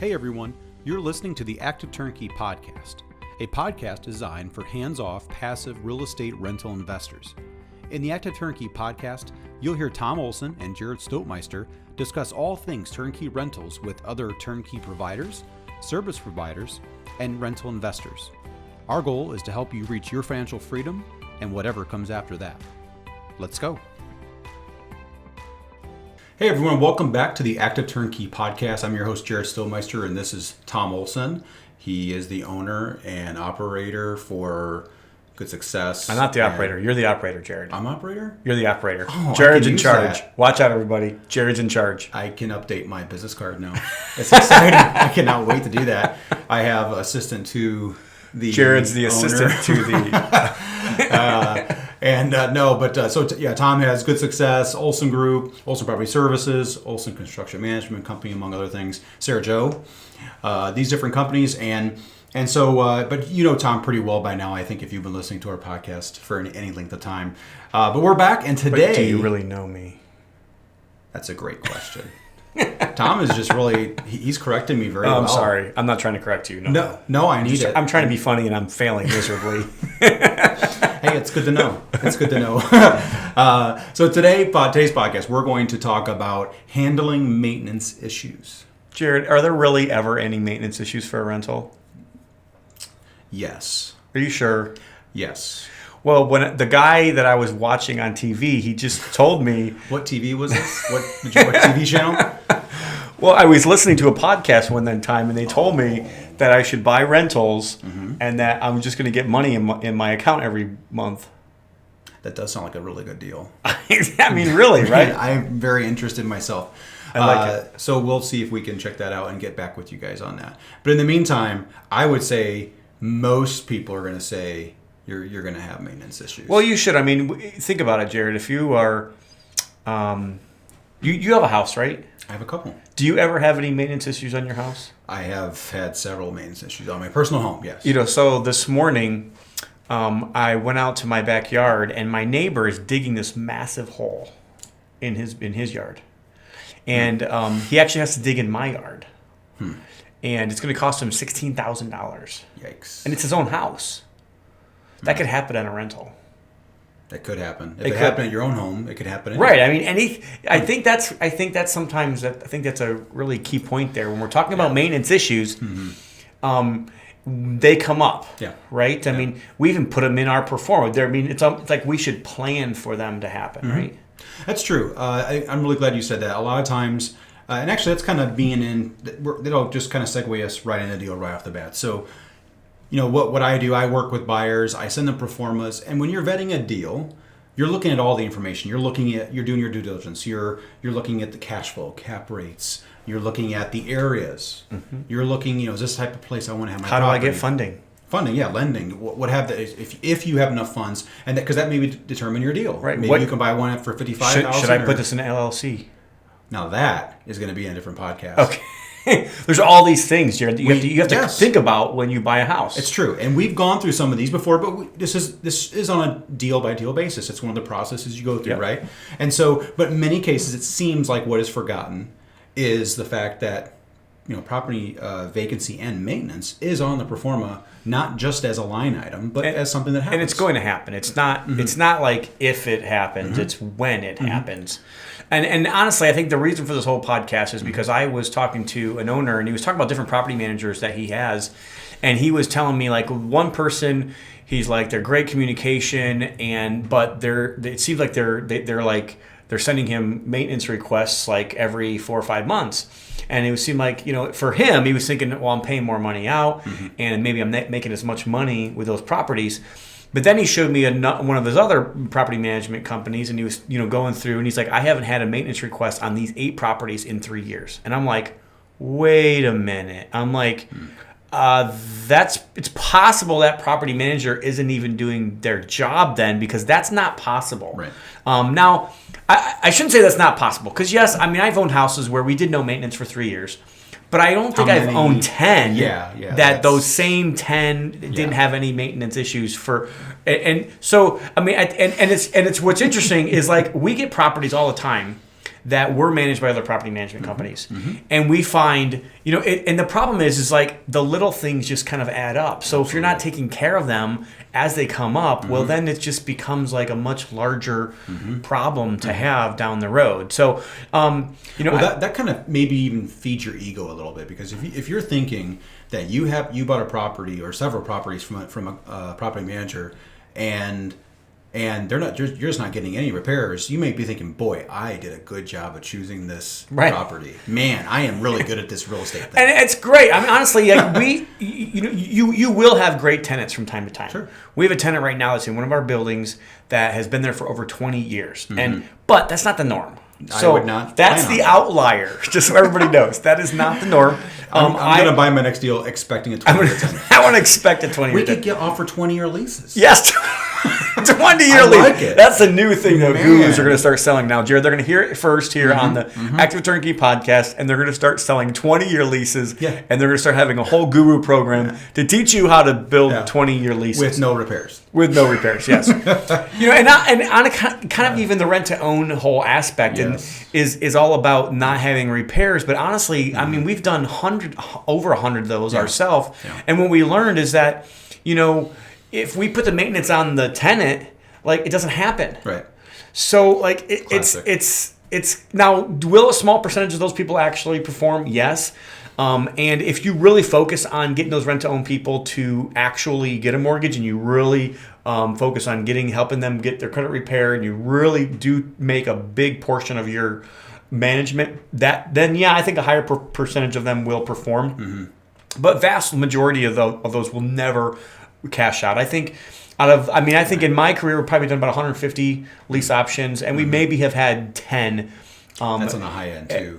Hey everyone, you're listening to the Active Turnkey Podcast, a podcast designed for hands-off, passive real estate rental investors. In the Active Turnkey Podcast, you'll hear Tom Olson and Jared Stoutmeister discuss all things turnkey rentals with other turnkey providers, service providers, and rental investors. Our goal is to help you reach your financial freedom and whatever comes after that. Let's go. Hey everyone, welcome back to the Active Turnkey Podcast. I'm your host, Jared Stoutmeister, and this is Tom Olson. He is the owner and operator for Good Success. I'm not the operator. You're the operator, Jared. I'm operator? You're the operator. Oh, Jared's in charge. That. Watch out, everybody. Jared's in charge. I can update my business card now. It's exciting. I cannot wait to do that. I have assistant to the Jared's the owner. assistant to the... Tom has Good Success, Olson Group, Olson Property Services, Olson Construction Management Company, among other things. Sarah Joe, these different companies, but you know Tom pretty well by now. I think if you've been listening to our podcast for any length of time, but we're back, and today, But do you really know me? That's a great question. Tom is just really—he's correcting me very well. I'm sorry. I'm not trying to correct you. No, I need it. I'm trying to be funny, and I'm failing miserably. Hey, it's good to know. It's good to know. So today's podcast, we're going to talk about handling maintenance issues. Jared, are there really ever any maintenance issues for a rental? Yes. Are you sure? Yes. Well, when the guy that I was watching on TV, he just told me... What TV was this? What TV channel? Well, I was listening to a podcast one time, and they told me that I should buy rentals and that I'm just going to get money in my account every month. That does sound like a really good deal. I mean, really, right? I'm very interested myself. I like it. So we'll see if we can check that out and get back with you guys on that. But in the meantime, I would say most people are going to say you're going to have maintenance issues. Well, you should. I mean, think about it, Jared. If you are, you have a house, right? I have a couple. Do you ever have any maintenance issues on your house? I have had several maintenance issues on my personal home, yes. You know, so this morning, I went out to my backyard, and my neighbor is digging this massive hole in his yard. And he actually has to dig in my yard. And it's going to cost him $16,000. Yikes. And it's his own house. That could happen on a rental. That could happen. If it happened at your own home, it could happen anywhere. Right. I mean, I think that's a really key point there when we're talking about maintenance issues. They come up. Yeah. Right. I mean, we even put them in our performance. I mean, it's like we should plan for them to happen. Right. That's true. I'm really glad you said that. A lot of times, and actually, that's kind of being in. It'll just kind of segue us right in the deal right off the bat. So. You know, what I do, I work with buyers, I send them proformas, and when you're vetting a deal, you're looking at all the information. You're doing your due diligence. You're looking at the cash flow, cap rates. You're looking at the areas. You're looking, is this the type of place I want to have my property? How do I get funding? Funding, yeah, lending. What have if you have enough funds, and because that may determine your deal. Right. Maybe you can buy one for $55,000. Should I put this in an LLC? Now that is going to be in a different podcast. Okay. There's all these things, Jared, that you have to think about when you buy a house. It's true, and we've gone through some of these before, but this is on a deal by deal basis. It's one of the processes you go through, right? And so, but in many cases, it seems like what is forgotten is the fact that property vacancy and maintenance is on the proforma, not just as a line item, but as something that happens. And it's going to happen. It's not. It's not like if it happens. It's when it happens. And honestly, I think the reason for this whole podcast is because I was talking to an owner, and he was talking about different property managers that he has, and he was telling me like one person, he's like they're great communication, but it seems like they're sending him maintenance requests like every 4 or 5 months. And it would seem like, for him, he was thinking, well, I'm paying more money out, and maybe I'm not making as much money with those properties. But then he showed me one of his other property management companies, and he was, going through, and he's like, I haven't had a maintenance request on these 8 properties in 3 years. And I'm like, wait a minute. I'm like, it's possible that property manager isn't even doing their job then, because that's not possible. Right. Now, I shouldn't say that's not possible, because yes, I mean, I've owned houses where we did no maintenance for 3 years. But I don't think I've owned 10 that those same 10 didn't have any maintenance issues for. And so, I mean, and it's what's interesting is like we get properties all the time that were managed by other property management companies. And we find, and the problem is like the little things just kind of add up. So if you're not taking care of them as they come up, well, then it just becomes like a much larger problem to have down the road. So, that kind of maybe even feeds your ego a little bit, because if you're thinking that you bought a property or several properties from a property manager and you're just not getting any repairs, you may be thinking, boy, I did a good job of choosing this property. Man, I am really good at this real estate thing. And it's great. I mean, honestly, like you will have great tenants from time to time. Sure. We have a tenant right now that's in one of our buildings that has been there for over 20 years. But that's not the norm. So I would not. That's the outlier, just so everybody knows. That is not the norm. I'm going to buy my next deal expecting a 20-year tenant. I want to expect a 20-year We could get offer 20-year leases. Yes. 20-year lease. Like it. That's a new thing that gurus are going to start selling now, Jared. They're going to hear it first here on the Active Turnkey podcast, and they're going to start selling 20-year leases, and they're going to start having a whole guru program to teach you how to build 20-year leases. With no repairs. With no repairs, yes. And on a kind of even the rent-to-own whole aspect is all about not having repairs. But honestly, I mean, we've done over 100 of those ourselves. Yeah. And what we learned is that, if we put the maintenance on the tenant, like, it doesn't happen. Right. So like it's now, will a small percentage of those people actually perform? Yes. And if you really focus on getting those rent-to-own people to actually get a mortgage, and you really focus on helping them get their credit repaired, and you really do make a big portion of your management, then I think a higher percentage of them will perform. But vast majority of those will never cash out. I think in my career we've probably done about 150 lease options, and we maybe have had 10. That's on the high end too.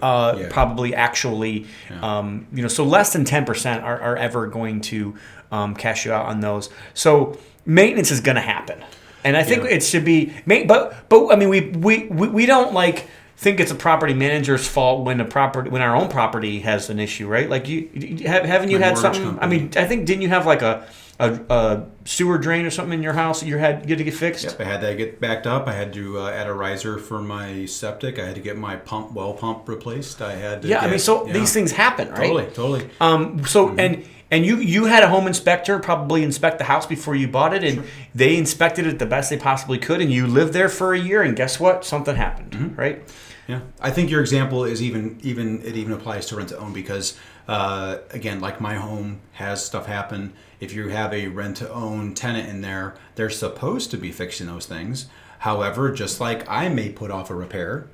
Probably actually, so less than 10% are ever going to cash you out on those. So maintenance is going to happen, and I think it should be. But I mean, we don't like think it's a property manager's fault when our own property has an issue, right? Like haven't you had something? Company. I mean, I think didn't you have like a sewer drain or something in your house that you had to get fixed? Yep, I had that get backed up. I had to add a riser for my septic. I had to get my well pump replaced. I had to these things happen, right? Totally. And you had a home inspector probably inspect the house before you bought it, and they inspected it the best they possibly could, and you lived there for a year, and guess what? Something happened, right? Yeah, I think your example is even applies to rent to own, because again, like my home has stuff happen. If you have a rent to own tenant in there, they're supposed to be fixing those things. However, just like I may put off a repair,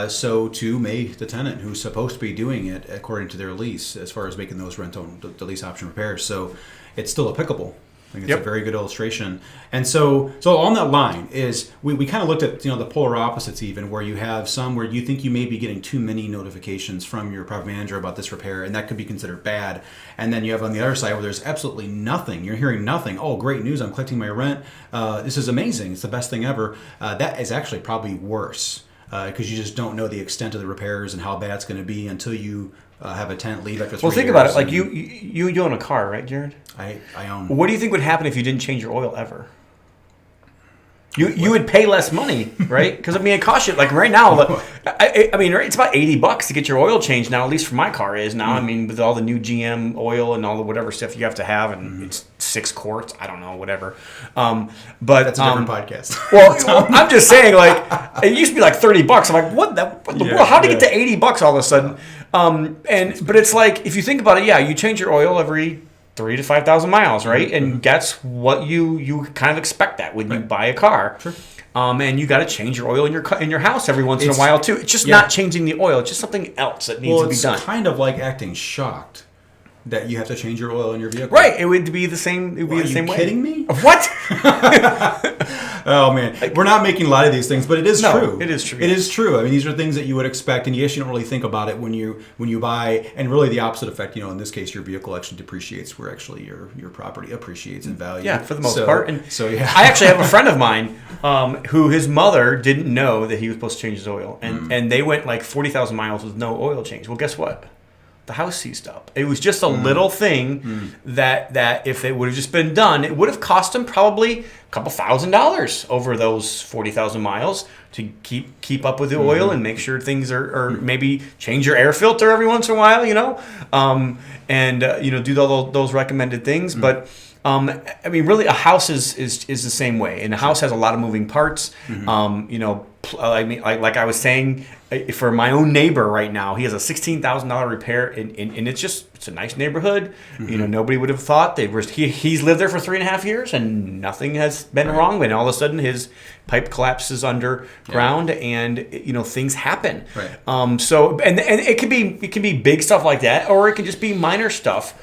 so too may the tenant who's supposed to be doing it according to their lease, as far as making those the lease option repairs. So it's still applicable. I think it's a very good illustration. And so on that line is we kind of looked at the polar opposites, even where you have some where you think you may be getting too many notifications from your property manager about this repair, and that could be considered bad. And then you have on the other side where there's absolutely nothing. You're hearing nothing. Oh, great news! I'm collecting my rent. This is amazing. It's the best thing ever. That is actually probably worse, because you just don't know the extent of the repairs and how bad it's going to be until you have a tenant leave after 3 years. Well, think about it. Like you own a car, right, Jared? I own. What do you think would happen if you didn't change your oil ever? You would pay less money, right? Because it costs you, like right now. It's about $80 to get your oil changed now. At least for my car is now. I mean, with all the new GM oil and all the whatever stuff you have to have, and it's 6 quarts. I don't know, whatever. But that's a different podcast. Well, I'm just saying, like, it used to be like $30. I'm like, what the world? How did it get to $80 all of a sudden? But it's like, if you think about it, you change your oil every 3,000 to 5,000 miles, right? And that's what you kind of expect that when you buy a car. Sure. And you got to change your oil in your house every once in a while too. It's just not changing the oil; it's just something else that needs to be done. It's kind of like acting shocked that you have to change your oil in your vehicle. Right. It would be the same. It would be the same way. Are you kidding me? What? Oh man, we're not making a lot of these things, but it is true. It is true. It is true. I mean, these are things that you would expect, and yes, you don't really think about it when you buy. And really, the opposite effect. In this case, your vehicle actually depreciates, where actually your property appreciates in value. Yeah, for the most part. And I actually have a friend of mine who his mother didn't know that he was supposed to change his oil, and they went like 40,000 miles with no oil change. Well, guess what? the house seized up. It was just a little thing that if it would have just been done, it would have cost them probably a couple $1,000s over those 40,000 miles to keep up with the oil and make sure things are maybe change your air filter every once in a while, and do all those recommended things. But I mean, really, a house is the same way, and a house has a lot of moving parts. I mean, like I was saying, for my own neighbor right now, he has a $16,000 repair, and it's a nice neighborhood. Nobody would have thought he's lived there for 3.5 years, and nothing has been wrong. And all of a sudden, his pipe collapses underground, and things happen. Right. So it can be big stuff like that, or it can just be minor stuff.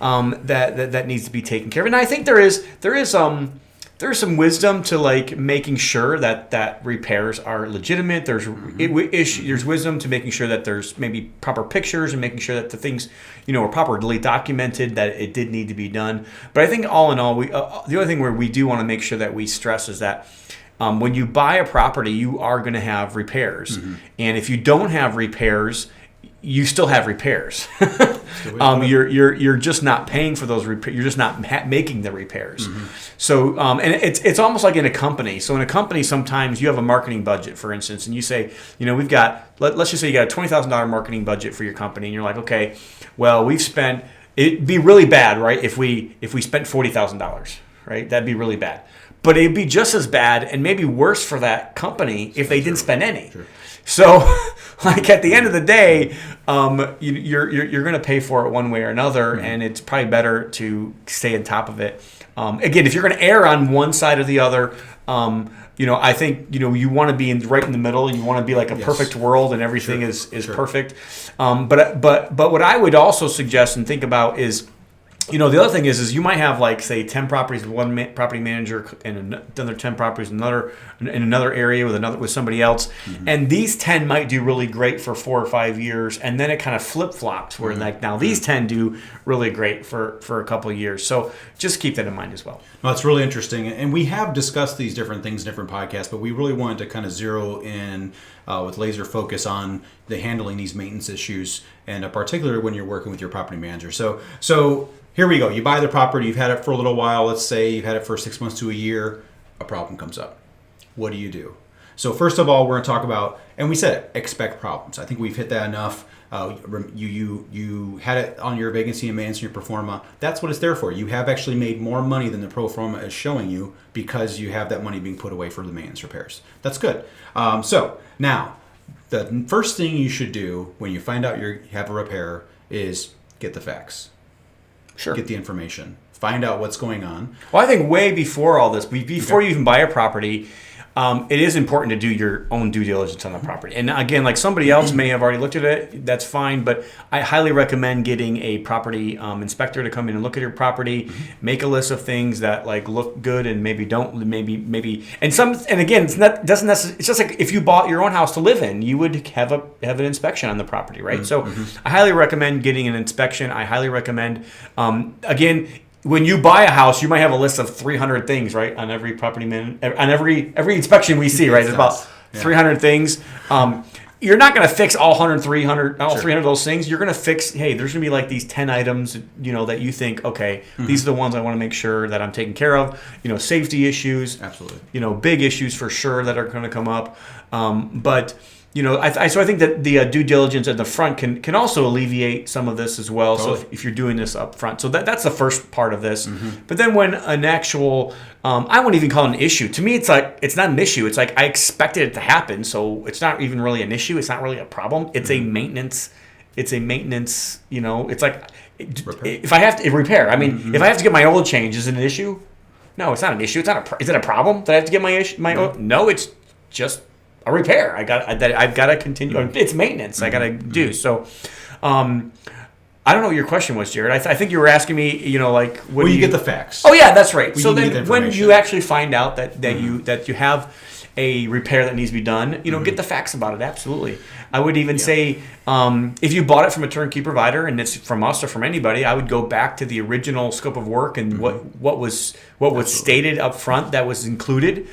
That needs to be taken care of, and I think there is some wisdom to like making sure that repairs are legitimate. There's wisdom to making sure that there's maybe proper pictures and making sure that the things are properly documented, that it did need to be done. But I think all in all, the other thing where we do want to make sure that we stress is that when you buy a property, you are going to have repairs, and if you don't have repairs, you still have repairs. You're just not paying for those repairs. You're just not making the repairs. So and it's almost like in a company. So in a company, sometimes you have a marketing budget, for instance, and you say, we've got, let's just say you got a $20,000 marketing budget for your company, and you're like, okay, well, we've spent. It'd be really bad, right? If we spent $40,000, right? That'd be really bad. But it'd be just as bad and maybe worse for that company if they didn't spend any. Sure. So, like at the end of the day, you're going to pay for it one way or another, and it's probably better to stay on top of it. Again, if you're going to err on one side or the other, I think you want to be right in the middle. You want to be like a perfect world, and everything is perfect. But what I would also suggest and think about is, the other thing is you might have like say 10 properties with one property manager and another 10 properties in another area with somebody else, and these 10 might do really great for 4 or 5 years, and then it kind of flip flops where like now these 10 do really great for a couple of years. So just keep that in mind as well. Well, it's really interesting, and we have discussed these different things in different podcasts, but we really wanted to kind of zero in with laser focus on the handling these maintenance issues, and particularly when you're working with your property manager. So here we go. You buy the property. You've had it for a little while. Let's say you've had it for 6 months to a year. A problem comes up. What do you do? So first of all, we're going to talk about, and we said it, expect problems. I think we've hit that enough. You had it on your vacancy and maintenance and your pro forma. That's what it's there for. You have actually made more money than the pro forma is showing you because you have that money being put away for the maintenance repairs. That's good. So now, the first thing you should do when you find out you have a repair is get the facts. Sure. Get the information. Find out what's going on. Well, I think way before all this, before you even buy a property, it is important to do your own due diligence on the property. And again, like somebody else may have already looked at it, that's fine. But I highly recommend getting a property inspector to come in and look at your property, make a list of things that like look good and maybe don't, maybe. And again, doesn't necessarily. It's just like if you bought your own house to live in, you would have an inspection on the property, right? So I highly recommend getting an inspection. I highly recommend, again. When you buy a house, you might have a list of 300 things, right? On every property on every inspection we see, right? There's about 300 things. You're not going to fix all 300 of those things. You're going to fix, hey, there's going to be like these 10 items, that you think, okay, these are the ones I want to make sure that I'm taking care of. Safety issues. Absolutely. Big issues for sure that are going to come up. But I think that the due diligence at the front can also alleviate some of this as well. Totally. So if you're doing this up front, so that's the first part of this. But then when an actual, I wouldn't even call it an issue. To me, it's like it's not an issue. It's like I expected it to happen, so it's not even really an issue. It's not really a problem. It's a maintenance. It's a maintenance. It's like repair. If I have to repair. I mean, if I have to get my oil changed, is it an issue? No, it's not an issue. It's not is it a problem that I have to get my oil? No, it's just a repair. I've got to continue. It's maintenance. I got to do. So, I don't know what your question was, Jared. I think you were asking me, like, what do you get the facts? Oh yeah, that's right. So then, when you actually find out that you have a repair that needs to be done, get the facts about it. Absolutely. I would even say if you bought it from a turnkey provider and it's from us or from anybody, I would go back to the original scope of work and what was stated up front that was included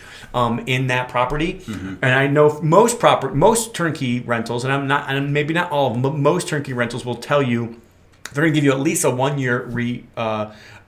in that property. And I know most turnkey rentals, and maybe not all of them, but most turnkey rentals will tell you they're going to give you at least a 1 year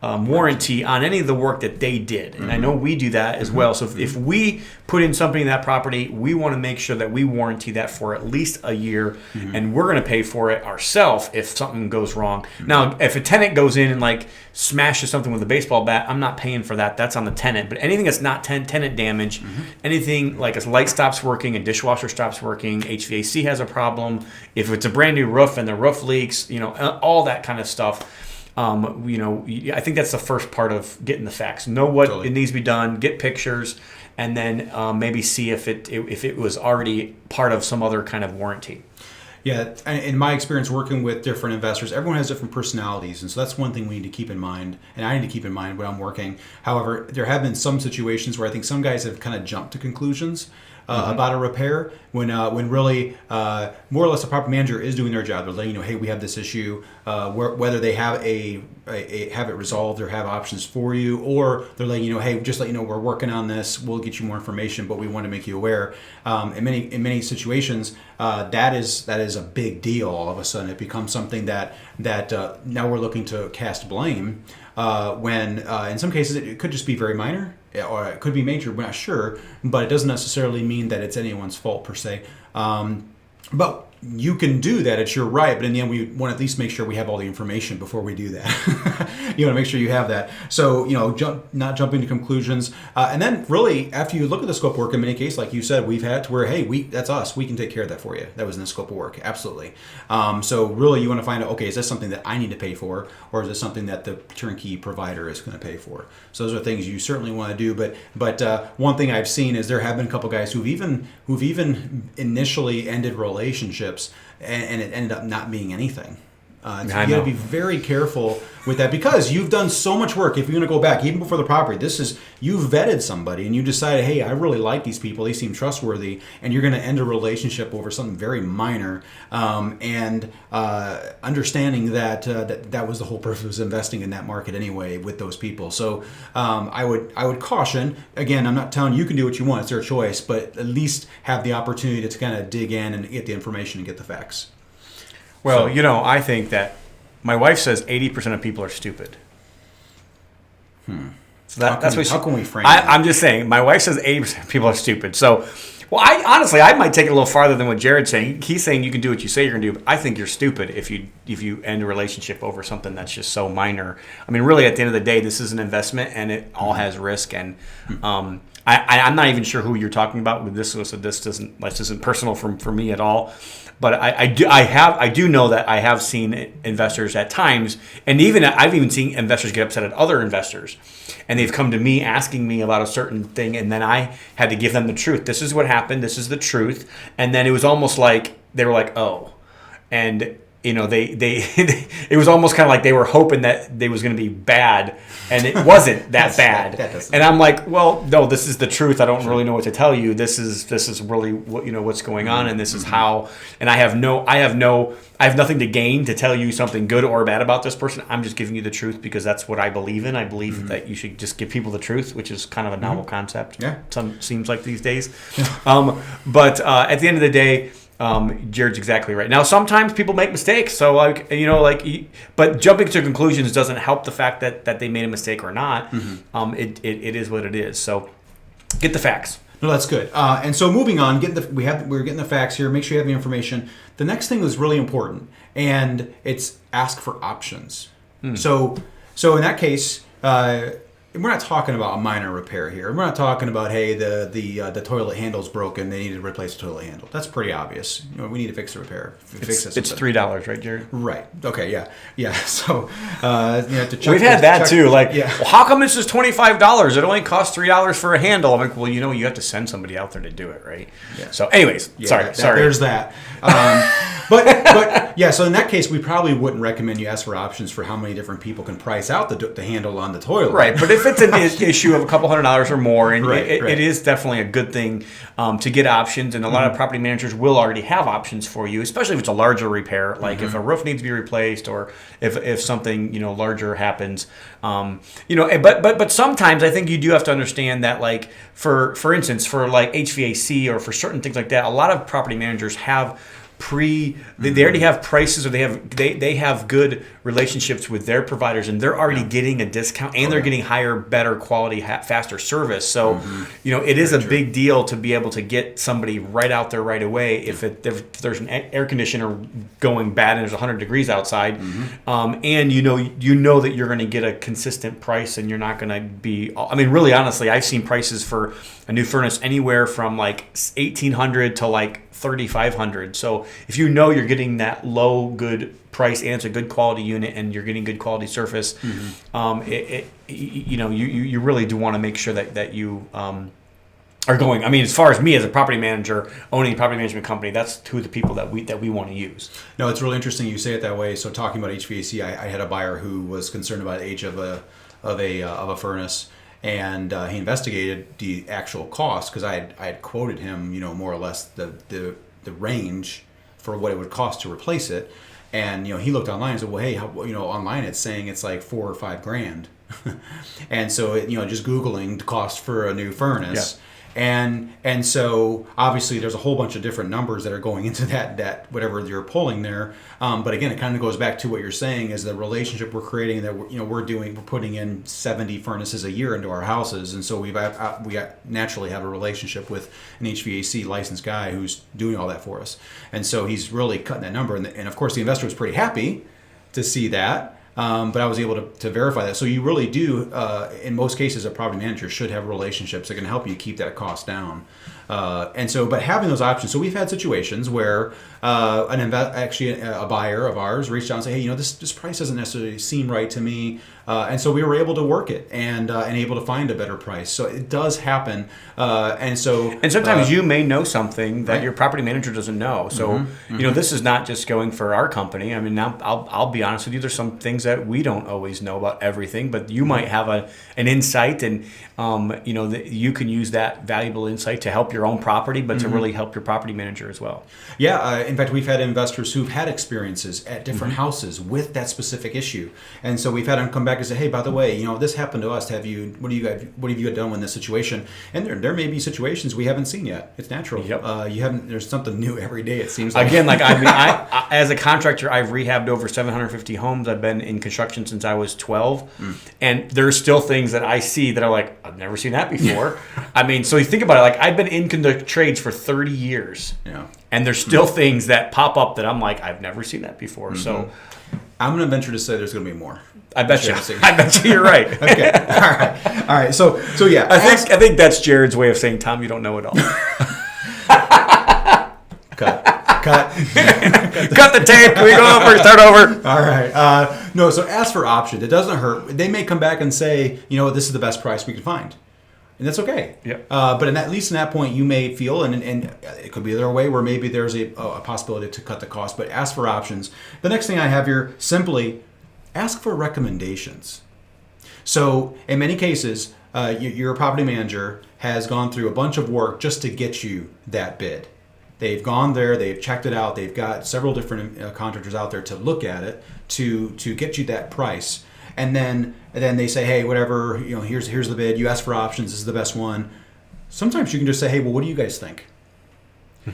warranty on any of the work that they did. And I know we do that as well. So if we put in something in that property, we want to make sure that we warranty that for at least a year, and we're going to pay for it ourselves if something goes wrong. Now, if a tenant goes in and like smashes something with a baseball bat, I'm not paying for that. That's on the tenant. But anything that's not tenant damage, anything like a light stops working, a dishwasher stops working, HVAC has a problem, if it's a brand new roof and the roof leaks, all that kind of stuff. I think that's the first part of getting the facts. Know what it needs to be done, get pictures, and then maybe see if it was already part of some other kind of warranty. Yeah, in my experience working with different investors, everyone has different personalities, and so that's one thing we need to keep in mind, and I need to keep in mind when I'm working. However, there have been some situations where I think some guys have kind of jumped to conclusions about a repair when really more or less the property manager is doing their job. They're letting you know, hey, we have this issue, whether they have have it resolved or have options for you, or they're letting you know, hey, just let you know we're working on this. We'll get you more information, but we want to make you aware. In many situations, that is a big deal. All of a sudden, it becomes something that now we're looking to cast blame. When in some cases it could just be very minor, or it could be major. We're not sure, but it doesn't necessarily mean that it's anyone's fault per se. But you can do that. It's your right. But in the end, we want to at least make sure we have all the information before we do that. You want to make sure you have that. So, not jumping to conclusions. And then really, after you look at the scope of work, in many cases, like you said, we've had to where, hey, that's us. We can take care of that for you. That was in the scope of work. Absolutely. So really, you want to find out, okay, is this something that I need to pay for? Or is this something that the turnkey provider is going to pay for? So those are things you certainly want to do. But one thing I've seen is there have been a couple guys who've even initially ended relationships and it ended up not being anything. So you got to be very careful with that because you've done so much work. If you're going to go back, even before the property, you've vetted somebody and you decided, hey, I really like these people. They seem trustworthy. And you're going to end a relationship over something very minor. And understanding that was the whole purpose of investing in that market anyway with those people. So I would caution, again, I'm not telling you can do what you want. It's their choice. But at least have the opportunity to kind of dig in and get the information and get the facts. Well, I think that my wife says 80% of people are stupid. So that's what. How can we frame that? I'm just saying. My wife says 80% of people are stupid. So, I might take it a little farther than what Jared's saying. He's saying you can do what you say you're going to do. But I think you're stupid if you end a relationship over something that's just so minor. I mean, really, at the end of the day, this is an investment, and it all has risk. And I'm not even sure who you're talking about with this. So this isn't personal for me at all. But I do know that I have seen investors at times, and I've even seen investors get upset at other investors, and they've come to me asking me about a certain thing, and then I had to give them the truth. This is what happened. This is the truth, and then it was almost like they were like, oh, and they it was almost kind of like they were hoping that they was going to be bad, and it wasn't that bad. And I'm like, well, no, this is the truth. I don't really know what to tell you. This is really what what's going on, and this is how. And I have nothing to gain to tell you something good or bad about this person. I'm just giving you the truth because that's what I believe in. I believe that you should just give people the truth, which is kind of a novel concept. Yeah, seems like these days. But at the end of the day. Jared's exactly right. Now, sometimes people make mistakes, so but jumping to conclusions doesn't help the fact that they made a mistake or not. It is what it is. So, get the facts. No, that's good. And so, moving on, we're getting the facts here. Make sure you have the information. The next thing was really important, and it's ask for options. So in that case. We're not talking about a minor repair here. We're not talking about, hey, the toilet handle's broken. They need to replace the toilet handle. That's pretty obvious. We need to fix the repair. It's $3, right, Jared? Right. Okay. Yeah. So we've had that too. Well, how come this is $25? It only costs $3 for a handle. I'm like, well, you have to send somebody out there to do it, right? Yeah. So, anyways, sorry. There's that. But yeah, so in that case, we probably wouldn't recommend you ask for options for how many different people can price out the handle on the toilet. Right, but if it's an issue of a couple $100 or more, and Right. it is definitely a good thing to get options, and a lot of property managers will already have options for you, especially if it's a larger repair, like if a roof needs to be replaced or if something larger happens. But sometimes I think you do have to understand that, like for instance, for like HVAC or for certain things like that, a lot of property managers have they already have prices, or they have good relationships with their providers, and they're already getting a discount, and they're getting higher, better quality, faster service. So it is a big deal to be able to get somebody right out there right away if there's an air conditioner going bad and there's 100 degrees outside, and you know that you're going to get a consistent price, and you're not going to be. I mean, really, honestly, I've seen prices for a new furnace anywhere from like $1,800 to like $3,500. So if you know you're getting that low good price and it's a good quality unit and you're getting good quality surface, you really do want to make sure that you are going. I mean, as far as me as a property manager owning a property management company, that's who the people that we want to use. No, it's really interesting you say it that way. So talking about HVAC, I had a buyer who was concerned about the age of a furnace. And he investigated the actual cost, because I had quoted him, more or less the range for what it would cost to replace it. And he looked online and said, well, hey, online it's saying it's like $4,000 or $5,000. And so just Googling the cost for a new furnace. Yeah. And so obviously there's a whole bunch of different numbers that are going into that whatever you're pulling there. But again, it kind of goes back to what you're saying is the relationship we're creating, that we're putting in 70 furnaces a year into our houses, and so we naturally have a relationship with an HVAC licensed guy who's doing all that for us, and so he's really cutting that number, and of course the investor was pretty happy to see that. But I was able to verify that. So you really do, in most cases, a property manager should have relationships that can help you keep that cost down. But having those options. So we've had situations where a buyer of ours reached out and said, hey, this price doesn't necessarily seem right to me. And so we were able to work it and able to find a better price. So it does happen. And sometimes you may know something that your property manager doesn't know. So, this is not just going for our company. I mean, now I'll be honest with you. There's some things that we don't always know about everything, but you might have an insight, and that you can use that valuable insight to help your own property, but to really help your property manager as well. Yeah. In fact, we've had investors who've had experiences at different houses with that specific issue, and so we've had them come back and say, hey, by the way, this happened to us. What have you done in this situation? And there may be situations we haven't seen yet. It's natural. Yep. There's something new every day, it seems like. Again, I as a contractor, I've rehabbed over 750 homes. I've been in construction since I was 12, and there's still things that I see that are like, I've never seen that before. I mean, so you think about it, like I've been in the trades for 30 years, and there's still things that pop up that I'm like, I've never seen that before. So I'm going to venture to say there's going to be more. I bet you. I bet you you're right. Okay. All right. So yeah. I think that's Jared's way of saying, Tom, you don't know it all. Cut. Cut the tape. Can we go over? Start over. All right. No. So ask for options. It doesn't hurt. They may come back and say, this is the best price we can find, and that's okay. Yep. But at least in that point, you may feel, and it could be the other way where maybe there's a possibility to cut the cost. But ask for options. The next thing I have here, simply ask for recommendations. So in many cases, your property manager has gone through a bunch of work just to get you that bid. They've gone there, they've checked it out, they've got several different contractors out there to look at it to get you that price. And then they say, hey, whatever, here's the bid. You ask for options. This is the best one. Sometimes you can just say, hey, well, what do you guys think?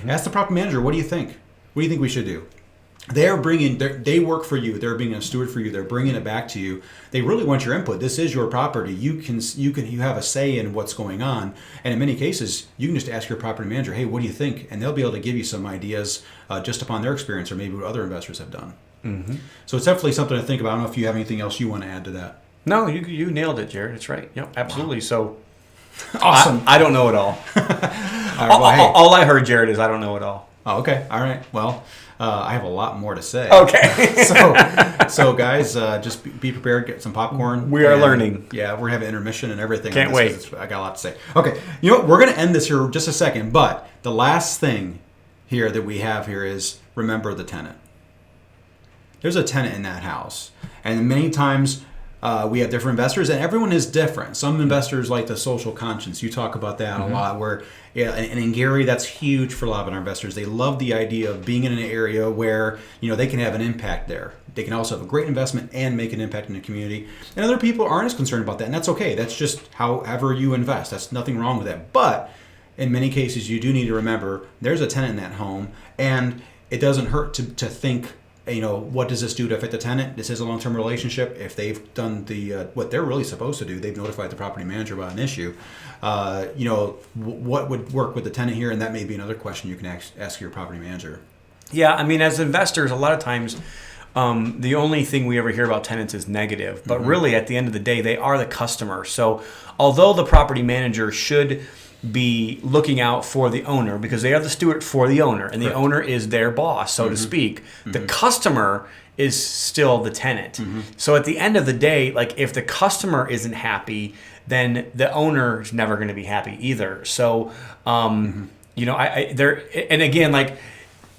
Ask the property manager, what do you think? What do you think we should do? They work for you. They're being a steward for you. They're bringing it back to you. They really want your input. This is your property. You have a say in what's going on. And in many cases, you can just ask your property manager, hey, what do you think? And they'll be able to give you some ideas just upon their experience, or maybe what other investors have done. So it's definitely something to think about. I don't know if you have anything else you want to add to that. No, you nailed it, Jared. It's right. Yep, absolutely. Wow. So awesome. I don't know it all. All I heard, Jared, is I don't know it all. Oh, okay. All right. Well, I have a lot more to say. Okay. so guys, just be prepared. Get some popcorn. We are learning. Yeah, we're having intermission and everything. Can't wait. I got a lot to say. Okay. You know what? We're going to end this here in just a second. But the last thing here that we have here is remember the tenant. There's a tenant in that house. And many times we have different investors, and everyone is different. Some investors like the social conscience. You talk about that a lot. Where, and in Gary, that's huge for a lot of our investors. They love the idea of being in an area where they can have an impact there. They can also have a great investment and make an impact in the community. And other people aren't as concerned about that, and that's okay. That's just however you invest. That's nothing wrong with that. But in many cases, you do need to remember there's a tenant in that home, and it doesn't hurt to think, what does this do to affect the tenant? This is a long-term relationship. If they've done what they're really supposed to do, they've notified the property manager about an issue. What would work with the tenant here? And that may be another question you can ask your property manager. Yeah, I mean, as investors, a lot of times the only thing we ever hear about tenants is negative. But really, at the end of the day, they are the customer. So although the property manager should be looking out for the owner, because they are the steward for the owner, and the owner is their boss, so to speak. The customer is still the tenant. So at the end of the day, like, if the customer isn't happy, then the owner is never going to be happy either. So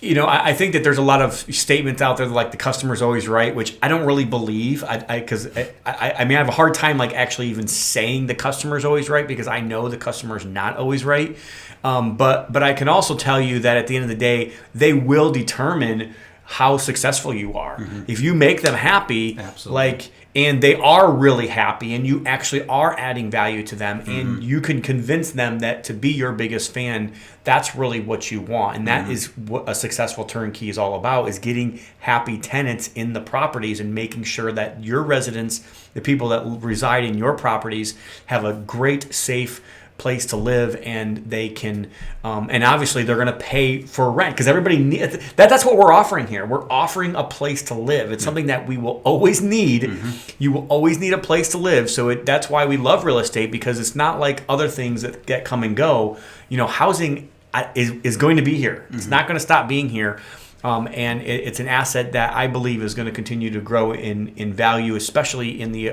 I think that there's a lot of statements out there that, like, the customer's always right, which I don't really believe. Because I have a hard time, like, actually even saying the customer's always right, because I know the customer's not always right. But I can also tell you that at the end of the day, they will determine how successful you are. If you make them happy, Absolutely. and they are really happy, and you actually are adding value to them, and you can convince them that to be your biggest fan, that's really what you want. And that is what a successful turnkey is all about, is getting happy tenants in the properties and making sure that your residents, the people that reside in your properties, have a great, safe place to live, and they can and obviously they're going to pay for rent, because everybody that's what we're offering here. We're offering a place to live. It's something that we will always need. You will always need a place to live. So that's why we love real estate, because it's not like other things that come and go. Housing is going to be here. It's not going to stop being here. And it's an asset that I believe is going to continue to grow in value, especially in the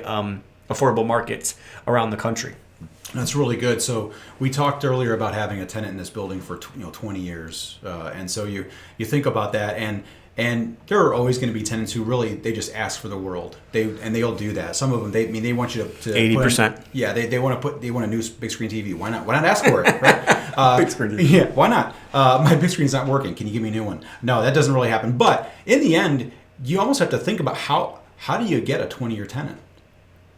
affordable markets around the country. That's really good. So we talked earlier about having a tenant in this building for 20 years, and so you think about that, and there are always going to be tenants who really they just ask for the world. They'll do that. Some of them they want you to 80%. Yeah, they want a new big screen TV. Why not? Why not ask for it? Right? Big screen TV. Yeah, why not? My big screen's not working. Can you give me a new one? No, that doesn't really happen. But in the end, you almost have to think about how do you get a 20-year tenant?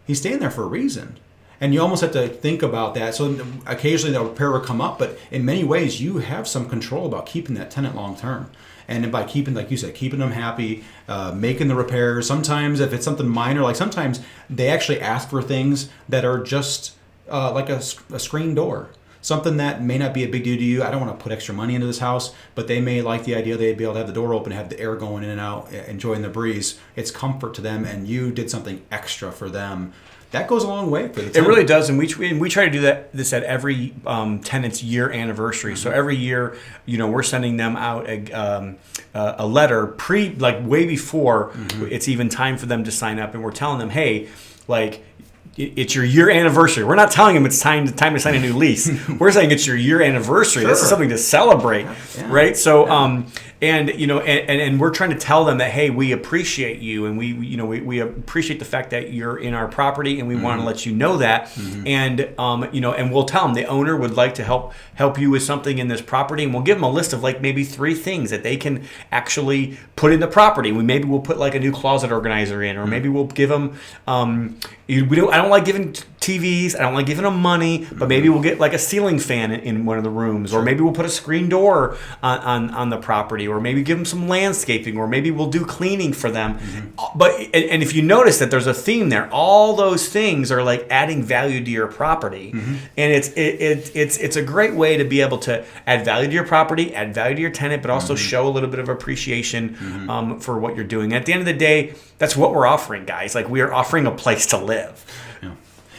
He's staying there for a reason. And you almost have to think about that. So occasionally the repair will come up, but in many ways you have some control about keeping that tenant long term. And by keeping, like you said, keeping them happy, making the repairs. Sometimes if it's something minor, like sometimes they actually ask for things that are just like a screen door. Something that may not be a big deal to you. I don't want to put extra money into this house, but they may like the idea they'd be able to have the door open, have the air going in and out, enjoying the breeze. It's comfort to them, and you did something extra for them. That goes a long way for the tenant. It really does, and we try to do this at every tenant's year anniversary. So every year, we're sending them out a letter way before it's even time for them to sign up, and we're telling them, hey, like, it's your year anniversary. We're not telling them it's time to sign a new lease. We're saying it's your year anniversary. Sure. This is something to celebrate, right? So, and we're trying to tell them that, hey, we appreciate you, and we appreciate the fact that you're in our property, and we want to let you know that, and and we'll tell them the owner would like to help you with something in this property, and we'll give them a list of like maybe 3 things that they can actually put in the property. We'll put like a new closet organizer in, or maybe we'll give them. I don't like giving TVs. I don't like giving them money, but maybe we'll get like a ceiling fan in one of the rooms, or maybe we'll put a screen door on the property, or maybe give them some landscaping, or maybe we'll do cleaning for them. But and if you notice that there's a theme there, all those things are like adding value to your property, and it's a great way to be able to add value to your property, add value to your tenant, but also show a little bit of appreciation for what you're doing. At the end of the day, that's what we're offering, guys. Like, we are offering a place to live. Yeah.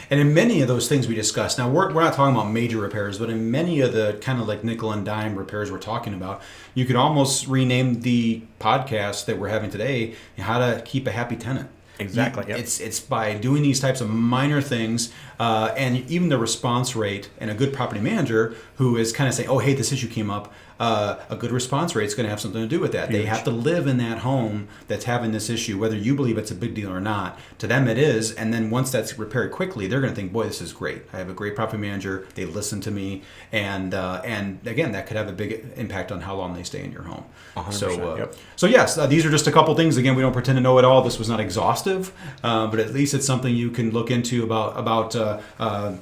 And in many of those things we discussed, now we're not talking about major repairs, but in many of the kind of like nickel and dime repairs we're talking about, you could almost rename the podcast that we're having today, How to Keep a Happy Tenant. Exactly. Yep. It's by doing these types of minor things, and even the response rate, and a good property manager who is kind of saying, oh, hey, this issue came up. A good response rate is going to have something to do with that. They have to live in that home that's having this issue, whether you believe it's a big deal or not. To them, it is. And then once that's repaired quickly, they're going to think, boy, this is great. I have a great property manager. They listen to me. And again, that could have a big impact on how long they stay in your home. 100%, So yes, these are just a couple things. Again, we don't pretend to know it all. This was not exhaustive, but at least it's something you can look into about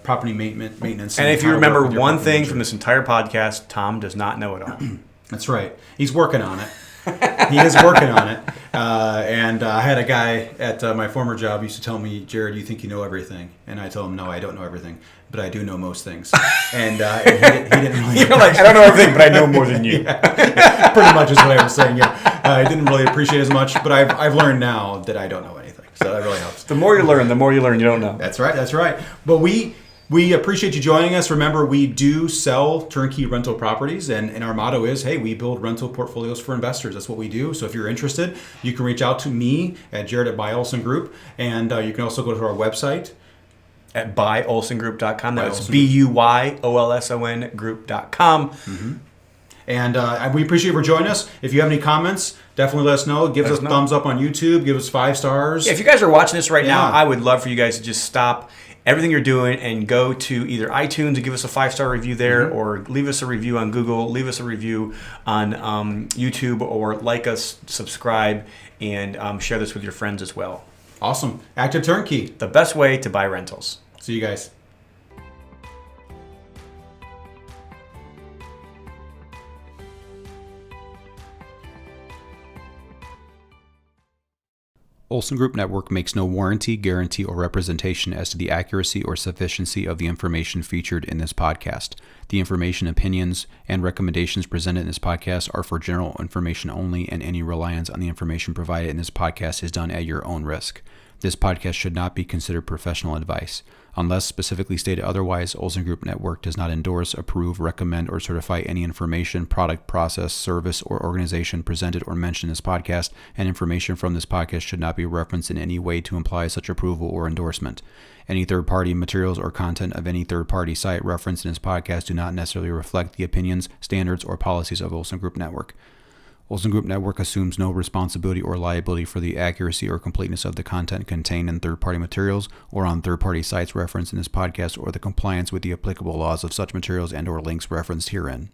property maintenance. And if you remember one thing from this entire podcast, Tom does not know it all. That's right. He's working on it. He is working on it. And I had a guy at my former job used to tell me, Jared, you think you know everything? And I told him, no, I don't know everything, but I do know most things. And he didn't really... You're like, I don't know everything, but I know more than you. Yeah. Pretty much is what I was saying, yeah. I didn't really appreciate as much, but I've learned now that I don't know anything. So that really helps. The more you learn you don't know. That's right. But we appreciate you joining us. Remember, we do sell turnkey rental properties, and our motto is, hey, we build rental portfolios for investors. That's what we do. So if you're interested, you can reach out to me at Jared at Buy Olson Group, and you can also go to our website at buyolsongroup.com. That's BUYOLSON group.com. Mm-hmm. And we appreciate you for joining us. If you have any comments, definitely let us know. Give us a thumbs up on YouTube. Give us 5 stars. Yeah, if you guys are watching this right now, I would love for you guys to just stop everything you're doing and go to either iTunes and give us a 5-star review there, or leave us a review on Google, leave us a review on YouTube, or like us, subscribe, and share this with your friends as well. Awesome. Active Turnkey. The best way to buy rentals. See you guys. Olson Group Network makes no warranty, guarantee, or representation as to the accuracy or sufficiency of the information featured in this podcast. The information, opinions, and recommendations presented in this podcast are for general information only, and any reliance on the information provided in this podcast is done at your own risk. This podcast should not be considered professional advice. Unless specifically stated otherwise, Olson Group Network does not endorse, approve, recommend, or certify any information, product, process, service, or organization presented or mentioned in this podcast, and information from this podcast should not be referenced in any way to imply such approval or endorsement. Any third-party materials or content of any third-party site referenced in this podcast do not necessarily reflect the opinions, standards, or policies of Olson Group Network. Olson Group Network assumes no responsibility or liability for the accuracy or completeness of the content contained in third-party materials or on third-party sites referenced in this podcast, or the compliance with the applicable laws of such materials and/or links referenced herein.